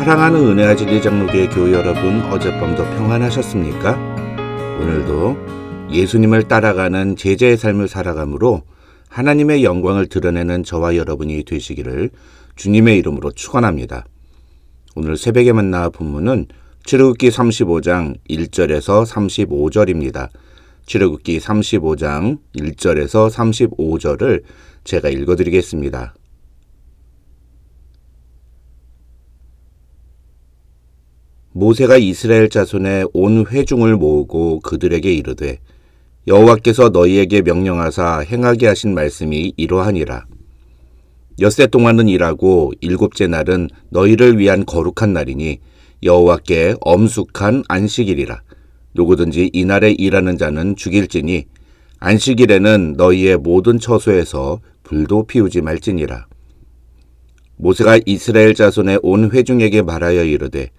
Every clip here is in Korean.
사랑하는 은혜아지리 장로교회 교회 여러분, 어젯밤도 평안하셨습니까? 오늘도 예수님을 따라가는 제자의 삶을 살아감으로 하나님의 영광을 드러내는 저와 여러분이 되시기를 주님의 이름으로 축원합니다. 오늘 새벽에 만나 본문은 출애굽기 35장 1절에서 35절입니다. 출애굽기 35장 1절에서 35절을 제가 읽어드리겠습니다. 모세가 이스라엘 자손의 온 회중을 모으고 그들에게 이르되 여호와께서 너희에게 명령하사 행하게 하신 말씀이 이러하니라. 엿새 동안은 일하고 일곱째 날은 너희를 위한 거룩한 날이니 여호와께 엄숙한 안식일이라. 누구든지 이날에 일하는 자는 죽일지니 안식일에는 너희의 모든 처소에서 불도 피우지 말지니라. 모세가 이스라엘 자손의 온 회중에게 말하여 이르되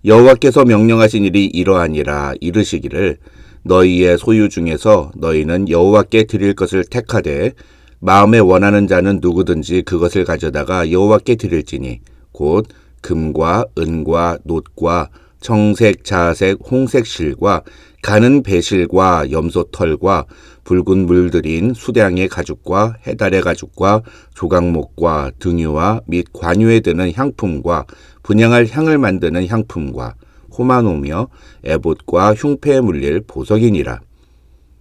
여호와께서 명령하신 일이 이러하니라. 이르시기를 너희의 소유 중에서 너희는 여호와께 드릴 것을 택하되 마음에 원하는 자는 누구든지 그것을 가져다가 여호와께 드릴지니 곧 금과 은과 놋과 청색, 자색, 홍색 실과 가는 배실과 염소털과 붉은 물들인 수량의 가죽과 해달의 가죽과 조각목과 등유와 및 관유에 드는 향품과 분향할 향을 만드는 향품과 호마노며 에봇과 흉패에 물릴 보석이니라.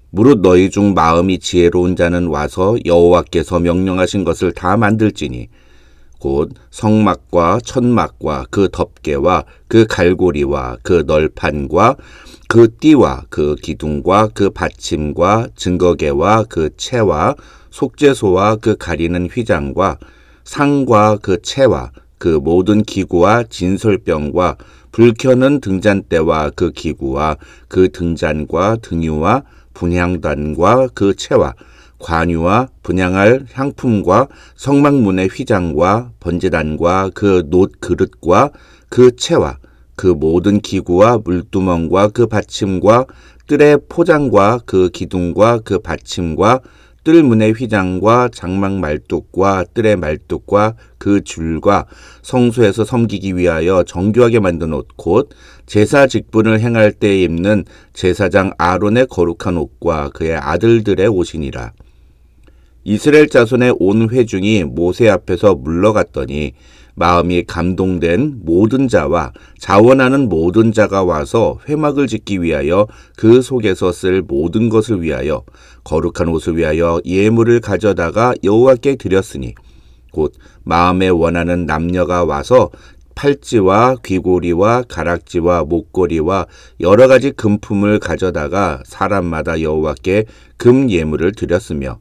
무릇 너희 중 마음이 지혜로운 자는 와서 여호와께서 명령하신 것을 다 만들지니 곧 성막과 천막과 그 덮개와 그 갈고리와 그 널판과 그 띠와 그 기둥과 그 받침과 증거개와 그 채와 속죄소와 그 가리는 휘장과 상과 그 채와 그 모든 기구와 진설병과 불 켜는 등잔대와 그 기구와 그 등잔과 등유와 분향단과 그 채와 관유와 분향할 향품과 성막문의 휘장과 번제단과 그 놋 그릇과 그 채와 그 모든 기구와 물두멍과 그 받침과 뜰의 포장과 그 기둥과 그 받침과 뜰문의 휘장과 장막 말뚝과 뜰의 말뚝과 그 줄과 성소에서 섬기기 위하여 정교하게 만든 옷 곧 제사 직분을 행할 때 입는 제사장 아론의 거룩한 옷과 그의 아들들의 옷이니라. 이스라엘 자손의 온 회중이 모세 앞에서 물러갔더니 마음이 감동된 모든 자와 자원하는 모든 자가 와서 회막을 짓기 위하여 그 속에서 쓸 모든 것을 위하여 거룩한 옷을 위하여 예물을 가져다가 여호와께 드렸으니 곧 마음에 원하는 남녀가 와서 팔찌와 귀고리와 가락지와 목걸이와 여러 가지 금품을 가져다가 사람마다 여호와께 금 예물을 드렸으며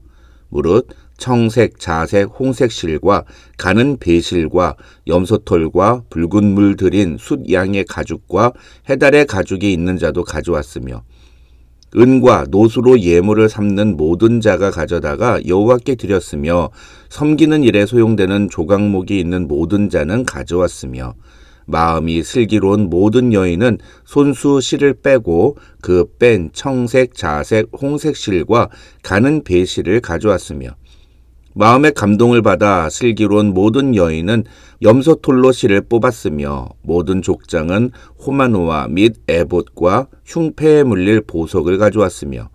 무릇 청색, 자색, 홍색 실과 가는 배실과 염소털과 붉은 물 들인 숫양의 가죽과 해달의 가죽이 있는 자도 가져왔으며 은과 놋으로 예물을 삼는 모든 자가 가져다가 여호와께 드렸으며 섬기는 일에 소용되는 조각목이 있는 모든 자는 가져왔으며 마음이 슬기로운 모든 여인은 손수 실을 빼고 그 뺀 청색, 자색, 홍색 실과 가는 배실을 가져왔으며 마음의 감동을 받아 슬기로운 모든 여인은 염소털로 실을 뽑았으며 모든 족장은 호마노와 및 에봇과 흉패에 물릴 보석을 가져왔으며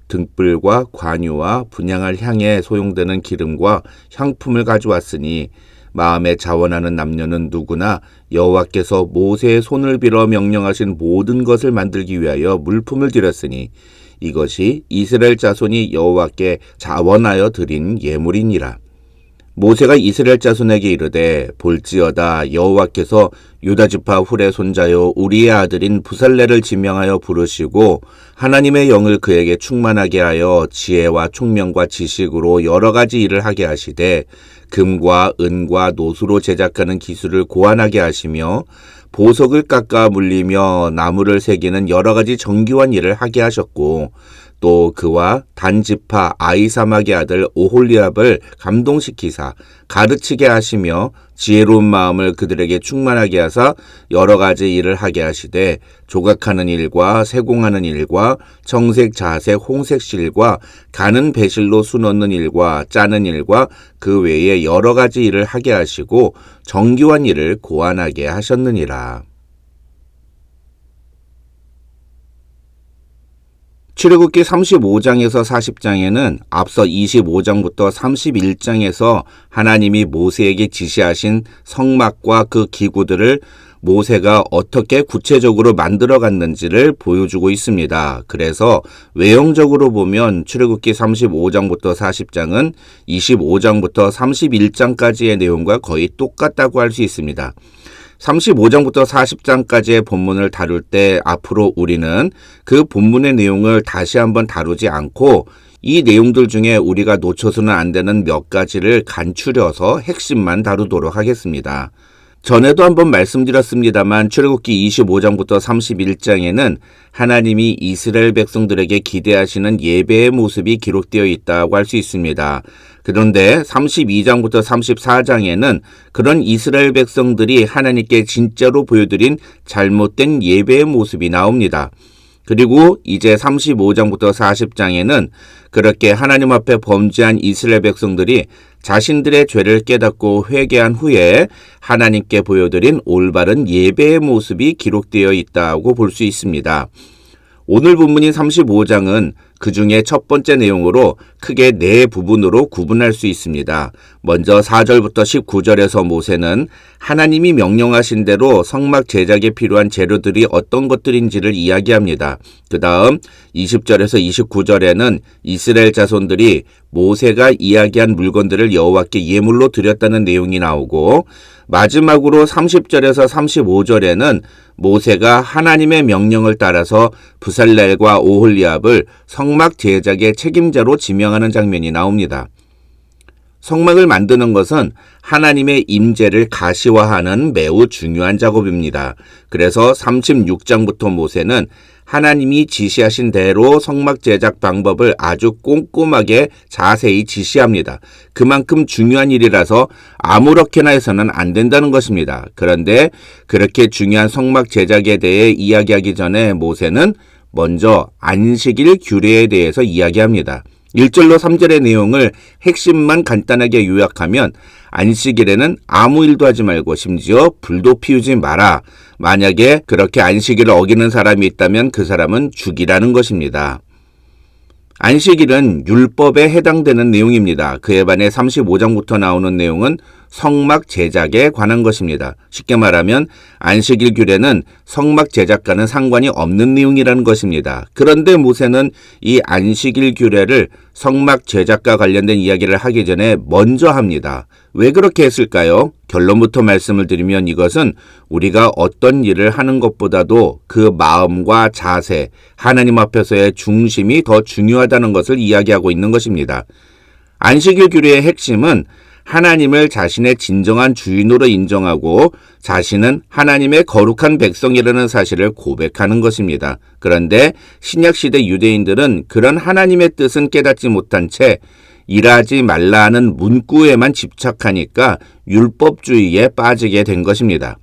등불과 관유와 분향할 향에 소용되는 기름과 향품을 가져왔으니 마음에 자원하는 남녀는 누구나 여호와께서 모세의 손을 빌어 명령하신 모든 것을 만들기 위하여 물품을 드렸으니 이것이 이스라엘 자손이 여호와께 자원하여 드린 예물이니라. 모세가 이스라엘 자손에게 이르되 볼지어다 여호와께서 유다지파 훌의 손자요 우리의 아들인 부살레를 지명하여 부르시고 하나님의 영을 그에게 충만하게 하여 지혜와 총명과 지식으로 여러 가지 일을 하게 하시되 금과 은과 놋으로 제작하는 기술을 고안하게 하시며 보석을 깎아 물리며 나무를 새기는 여러 가지 정교한 일을 하게 하셨고 또 그와 단지파 아히사막의 아들 오홀리압을 감동시키사 가르치게 하시며 지혜로운 마음을 그들에게 충만하게 하사 여러 가지 일을 하게 하시되 조각하는 일과 세공하는 일과 정색 자색 홍색실과 가는 배실로 수 넣는 일과 짜는 일과 그 외에 여러 가지 일을 하게 하시고 정교한 일을 고안하게 하셨느니라. 출애굽기 35장에서 40장에는 앞서 25장부터 31장에서 하나님이 모세에게 지시하신 성막과 그 기구들을 모세가 어떻게 구체적으로 만들어갔는지를 보여주고 있습니다. 그래서 외형적으로 보면 출애굽기 35장부터 40장은 25장부터 31장까지의 내용과 거의 똑같다고 할 수 있습니다. 35장부터 40장까지의 본문을 다룰 때 앞으로 우리는 그 본문의 내용을 다시 한번 다루지 않고 이 내용들 중에 우리가 놓쳐서는 안 되는 몇 가지를 간추려서 핵심만 다루도록 하겠습니다. 전에도 한번 말씀드렸습니다만 출애굽기 25장부터 31장에는 하나님이 이스라엘 백성들에게 기대하시는 예배의 모습이 기록되어 있다고 할 수 있습니다. 그런데 32장부터 34장에는 그런 이스라엘 백성들이 하나님께 진짜로 보여드린 잘못된 예배의 모습이 나옵니다. 그리고 이제 35장부터 40장에는 그렇게 하나님 앞에 범죄한 이스라엘 백성들이 자신들의 죄를 깨닫고 회개한 후에 하나님께 보여드린 올바른 예배의 모습이 기록되어 있다고 볼 수 있습니다. 오늘 본문인 35장은 그 중에 첫 번째 내용으로 크게 네 부분으로 구분할 수 있습니다. 먼저 4절부터 19절에서 모세는 하나님이 명령하신 대로 성막 제작에 필요한 재료들이 어떤 것들인지를 이야기합니다. 그 다음 20절에서 29절에는 이스라엘 자손들이 모세가 이야기한 물건들을 여호와께 예물로 드렸다는 내용이 나오고 마지막으로 30절에서 35절에는 모세가 하나님의 명령을 따라서 부살렐과 오홀리압을 성막 제작의 책임자로 지명하는 장면이 나옵니다. 성막을 만드는 것은 하나님의 임재를 가시화하는 매우 중요한 작업입니다. 그래서 36장부터 모세는 하나님이 지시하신 대로 성막 제작 방법을 아주 꼼꼼하게 자세히 지시합니다. 그만큼 중요한 일이라서 아무렇게나 해서는 안 된다는 것입니다. 그런데 그렇게 중요한 성막 제작에 대해 이야기하기 전에 모세는 먼저 안식일 규례에 대해서 이야기합니다. 1절로 3절의 내용을 핵심만 간단하게 요약하면 안식일에는 아무 일도 하지 말고 심지어 불도 피우지 마라. 만약에 그렇게 안식일을 어기는 사람이 있다면 그 사람은 죽이라는 것입니다. 안식일은 율법에 해당되는 내용입니다. 그에 반해 35장부터 나오는 내용은 성막 제작에 관한 것입니다. 쉽게 말하면 안식일 규례는 성막 제작과는 상관이 없는 내용이라는 것입니다. 그런데 모세는 이 안식일 규례를 성막 제작과 관련된 이야기를 하기 전에 먼저 합니다. 왜 그렇게 했을까요? 결론부터 말씀을 드리면 이것은 우리가 어떤 일을 하는 것보다도 그 마음과 자세, 하나님 앞에서의 중심이 더 중요하다는 것을 이야기하고 있는 것입니다. 안식일 규례의 핵심은 하나님을 자신의 진정한 주인으로 인정하고 자신은 하나님의 거룩한 백성이라는 사실을 고백하는 것입니다. 그런데 신약시대 유대인들은 그런 하나님의 뜻은 깨닫지 못한 채 일하지 말라 하는 문구에만 집착하니까 율법주의에 빠지게 된 것입니다.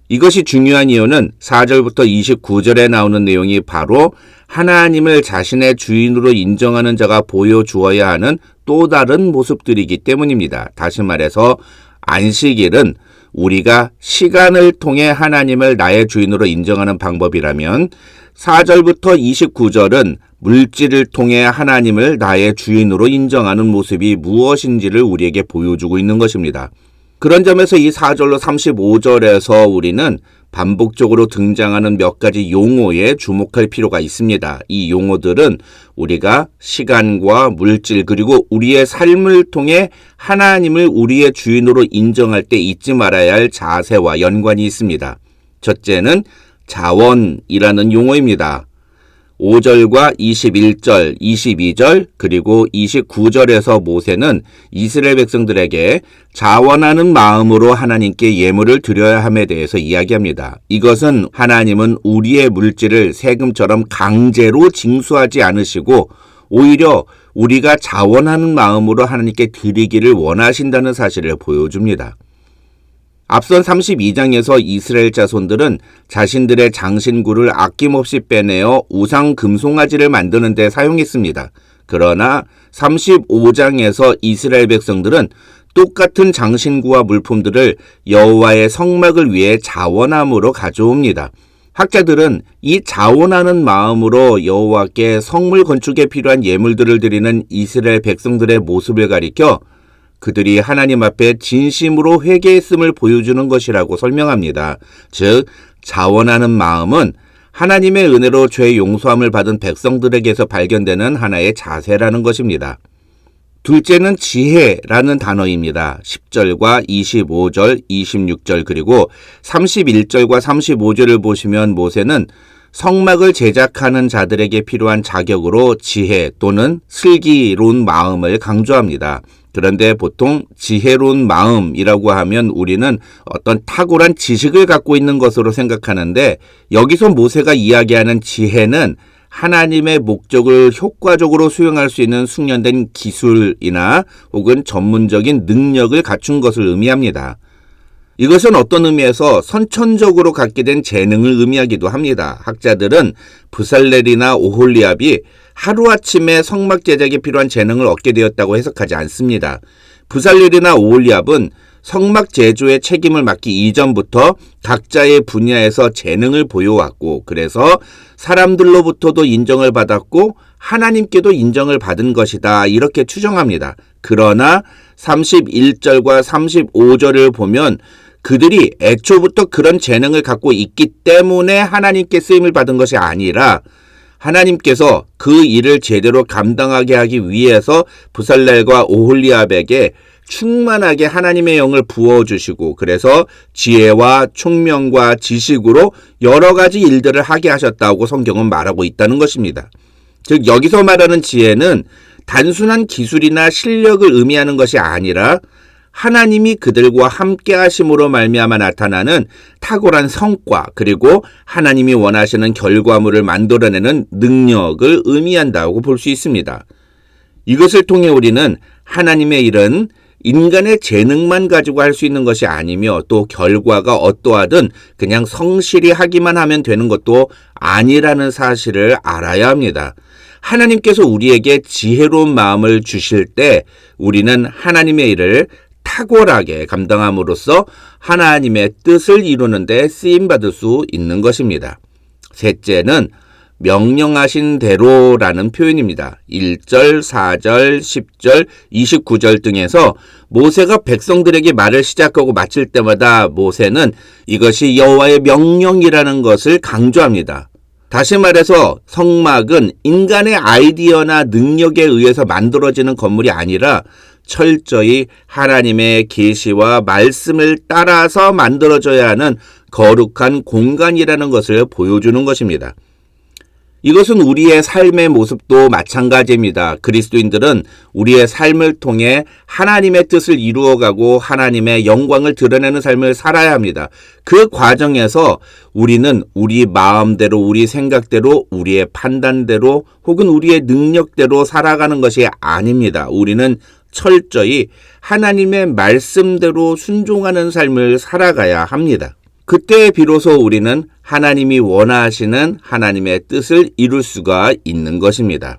이것이 중요한 이유는 4절부터 29절에 나오는 내용이 바로 하나님을 자신의 주인으로 인정하는 자가 보여주어야 하는 또 다른 모습들이기 때문입니다. 다시 말해서 안식일은 우리가 시간을 통해 하나님을 나의 주인으로 인정하는 방법이라면 4절부터 29절은 물질을 통해 하나님을 나의 주인으로 인정하는 모습이 무엇인지를 우리에게 보여주고 있는 것입니다. 그런 점에서 이 4절로 35절에서 우리는 반복적으로 등장하는 몇 가지 용어에 주목할 필요가 있습니다. 이 용어들은 우리가 시간과 물질 그리고 우리의 삶을 통해 하나님을 우리의 주인으로 인정할 때 잊지 말아야 할 자세와 연관이 있습니다. 첫째는 자원이라는 용어입니다. 5절과 21절, 22절, 그리고 29절에서 모세는 이스라엘 백성들에게 자원하는 마음으로 하나님께 예물을 드려야 함에 대해서 이야기합니다. 이것은 하나님은 우리의 물질을 세금처럼 강제로 징수하지 않으시고 오히려 우리가 자원하는 마음으로 하나님께 드리기를 원하신다는 사실을 보여줍니다. 앞선 32장에서 이스라엘 자손들은 자신들의 장신구를 아낌없이 빼내어 우상 금송아지를 만드는 데 사용했습니다. 그러나 35장에서 이스라엘 백성들은 똑같은 장신구와 물품들을 여호와의 성막을 위해 자원함으로 가져옵니다. 학자들은 이 자원하는 마음으로 여호와께 성물 건축에 필요한 예물들을 드리는 이스라엘 백성들의 모습을 가리켜 그들이 하나님 앞에 진심으로 회개했음을 보여주는 것이라고 설명합니다. 즉, 자원하는 마음은 하나님의 은혜로 죄 용서함을 받은 백성들에게서 발견되는 하나의 자세라는 것입니다. 둘째는 지혜라는 단어입니다. 10절과 25절, 26절 그리고 31절과 35절을 보시면 모세는 성막을 제작하는 자들에게 필요한 자격으로 지혜 또는 슬기로운 마음을 강조합니다. 그런데 보통 지혜로운 마음이라고 하면 우리는 어떤 탁월한 지식을 갖고 있는 것으로 생각하는데 여기서 모세가 이야기하는 지혜는 하나님의 목적을 효과적으로 수행할 수 있는 숙련된 기술이나 혹은 전문적인 능력을 갖춘 것을 의미합니다. 이것은 어떤 의미에서 선천적으로 갖게 된 재능을 의미하기도 합니다. 학자들은 브살렐이나 오홀리압이 하루아침에 성막 제작에 필요한 재능을 얻게 되었다고 해석하지 않습니다. 브살렐이나 오홀리압은 성막 제조의 책임을 맡기 이전부터 각자의 분야에서 재능을 보여왔고 그래서 사람들로부터도 인정을 받았고 하나님께도 인정을 받은 것이다 이렇게 추정합니다. 그러나 31절과 35절을 보면 그들이 애초부터 그런 재능을 갖고 있기 때문에 하나님께 쓰임을 받은 것이 아니라 하나님께서 그 일을 제대로 감당하게 하기 위해서 브살렐과 오홀리압에게 충만하게 하나님의 영을 부어주시고 그래서 지혜와 총명과 지식으로 여러 가지 일들을 하게 하셨다고 성경은 말하고 있다는 것입니다. 즉 여기서 말하는 지혜는 단순한 기술이나 실력을 의미하는 것이 아니라 하나님이 그들과 함께 하심으로 말미암아 나타나는 탁월한 성과 그리고 하나님이 원하시는 결과물을 만들어내는 능력을 의미한다고 볼 수 있습니다. 이것을 통해 우리는 하나님의 일은 인간의 재능만 가지고 할 수 있는 것이 아니며 또 결과가 어떠하든 그냥 성실히 하기만 하면 되는 것도 아니라는 사실을 알아야 합니다. 하나님께서 우리에게 지혜로운 마음을 주실 때 우리는 하나님의 일을 탁월하게 감당함으로써 하나님의 뜻을 이루는 데 쓰임받을 수 있는 것입니다. 셋째는 명령하신 대로라는 표현입니다. 1절, 4절, 10절, 29절 등에서 모세가 백성들에게 말을 시작하고 마칠 때마다 모세는 이것이 여호와의 명령이라는 것을 강조합니다. 다시 말해서 성막은 인간의 아이디어나 능력에 의해서 만들어지는 건물이 아니라 철저히 하나님의 계시와 말씀을 따라서 만들어져야 하는 거룩한 공간이라는 것을 보여주는 것입니다. 이것은 우리의 삶의 모습도 마찬가지입니다. 그리스도인들은 우리의 삶을 통해 하나님의 뜻을 이루어가고 하나님의 영광을 드러내는 삶을 살아야 합니다. 그 과정에서 우리는 우리 마음대로, 우리 생각대로, 우리의 판단대로 혹은 우리의 능력대로 살아가는 것이 아닙니다. 우리는 철저히 하나님의 말씀대로 순종하는 삶을 살아가야 합니다. 그때 비로소 우리는 하나님이 원하시는 하나님의 뜻을 이룰 수가 있는 것입니다.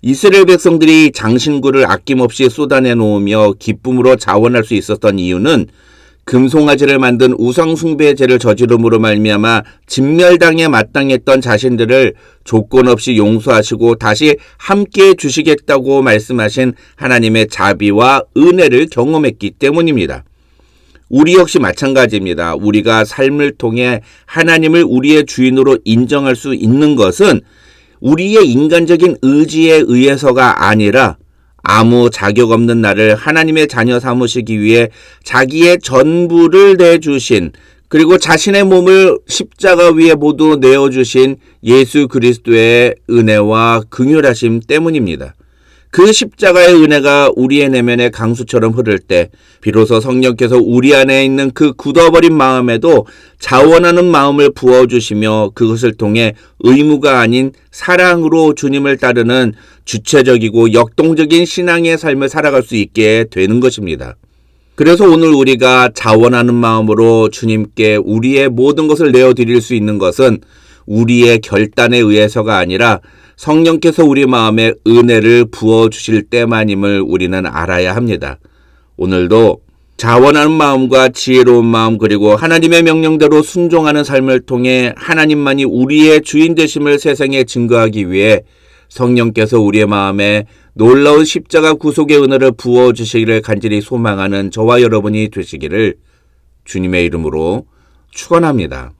이스라엘 백성들이 장신구를 아낌없이 쏟아내 놓으며 기쁨으로 자원할 수 있었던 이유는 금송아지를 만든 우상숭배의 죄를 저지름으로 말미암아 진멸당에 마땅했던 자신들을 조건 없이 용서하시고 다시 함께해 주시겠다고 말씀하신 하나님의 자비와 은혜를 경험했기 때문입니다. 우리 역시 마찬가지입니다. 우리가 삶을 통해 하나님을 우리의 주인으로 인정할 수 있는 것은 우리의 인간적인 의지에 의해서가 아니라 아무 자격 없는 나를 하나님의 자녀 삼으시기 위해 자기의 전부를 내주신 그리고 자신의 몸을 십자가 위에 모두 내어주신 예수 그리스도의 은혜와 긍휼하심 때문입니다. 그 십자가의 은혜가 우리의 내면에 강수처럼 흐를 때 비로소 성령께서 우리 안에 있는 그 굳어버린 마음에도 자원하는 마음을 부어주시며 그것을 통해 의무가 아닌 사랑으로 주님을 따르는 주체적이고 역동적인 신앙의 삶을 살아갈 수 있게 되는 것입니다. 그래서 오늘 우리가 자원하는 마음으로 주님께 우리의 모든 것을 내어드릴 수 있는 것은 우리의 결단에 의해서가 아니라 성령께서 우리 마음에 은혜를 부어주실 때만임을 우리는 알아야 합니다. 오늘도 자원하는 마음과 지혜로운 마음 그리고 하나님의 명령대로 순종하는 삶을 통해 하나님만이 우리의 주인 되심을 세상에 증거하기 위해 성령께서 우리의 마음에 놀라운 십자가 구속의 은혜를 부어주시기를 간절히 소망하는 저와 여러분이 되시기를 주님의 이름으로 축원합니다.